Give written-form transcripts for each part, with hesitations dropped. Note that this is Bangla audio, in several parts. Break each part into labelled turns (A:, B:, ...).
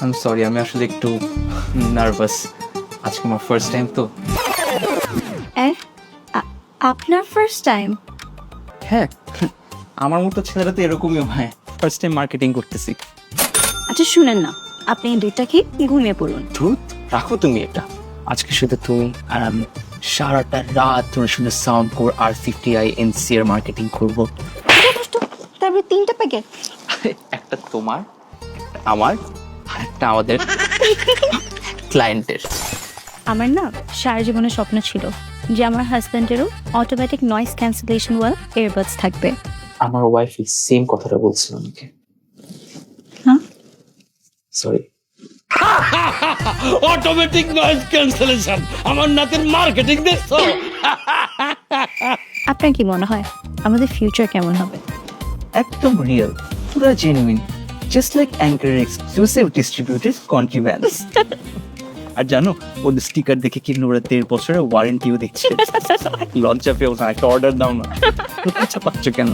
A: আই এম সরি, আমি আসলে একটু নার্ভাস। আজকে আমার ফার্স্ট টাইম তো।
B: আপনার ফার্স্ট টাইম?
A: হ্যাঁ, আমার মতো ছেলেরা তো এরকমই হয়, ফার্স্ট টাইম মার্কেটিং করতেছি।
B: আচ্ছা শুনেন না, আপনি এই দুইটা খেয়ে ঘুমিয়ে পড়ুন।
A: ধুত, রাখো তুমি এটা। আজকে শুধু তুমি আর আমি সারাটা রাত ধরে শুধু সাউন্ড কোর R50i NC এর মার্কেটিং করবো।
B: তারপরে 3টা প্যাকেট।
A: একটা তোমার, একটা আমার, আর একটা আমাদের ক্লায়েন্টের।
B: আমার না সারা জীবনের স্বপ্ন ছিল যে আমার হাজব্যান্ডেরও অটোমেটিক নয়েজ ক্যান্সেলেশন ওয়াল এয়ারবাডস থাকবে।
A: আমার ওয়াইফ সেম কথাটা বলছিল আমাকে।
B: হ্যাঁ,
A: সরি।
C: অটোমেটিক নয়েজ ক্যান্সেলেশন আমার নাতের মার্কেটিং দেখছো?
B: আপনার কি মনে হয় আমাদের ফিউচার কেমন হবে?
A: একদম রিয়েল, পুরো জেনুইন, জাস্ট লাইক অ্যাঙ্কারের এক্সক্লুসিভ ডিস্ট্রিবিউটেড কন্ট্রিবিউশনস। আর জানো, ওদের স্টিকার দেখে কিন্তু ওরা 13 বছরের ওয়ারেন্টিও দিচ্ছে। লজ্জা পেও না, একটা অর্ডার দাও না। লজ্জা পাচ্ছ কেন?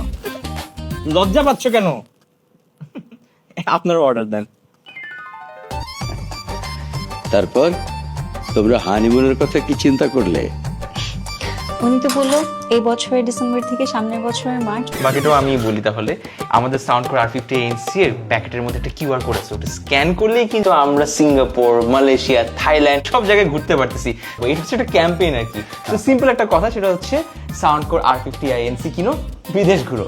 A: লজ্জা পাচ্ছ কেন? আপনারা অর্ডার দেন।
D: তারপর তোমরা হানিমুনের কথা কি চিন্তা করলে?
B: উনি তো বললো এই বছরের ডিসেম্বর থেকে সামনের বছরের মার্চ।
E: বাকিটাও আমি বলি তাহলে। আমাদের সাউন্ড কোর R50 NC এর প্যাকেটের মধ্যে একটা কিউআর কোড আছে, ওটা স্ক্যান করলেই কিন্তু আমরা সিঙ্গাপুর, মালয়েশিয়া, থাইল্যান্ড সব জায়গায় ঘুরতে পারতেছি। এটা হচ্ছে একটা ক্যাম্পেইন আর কি। তো সিম্পল একটা কথা, সেটা হচ্ছে সাউন্ড কোর R50i NC কিনো, বিদেশ ঘুরো।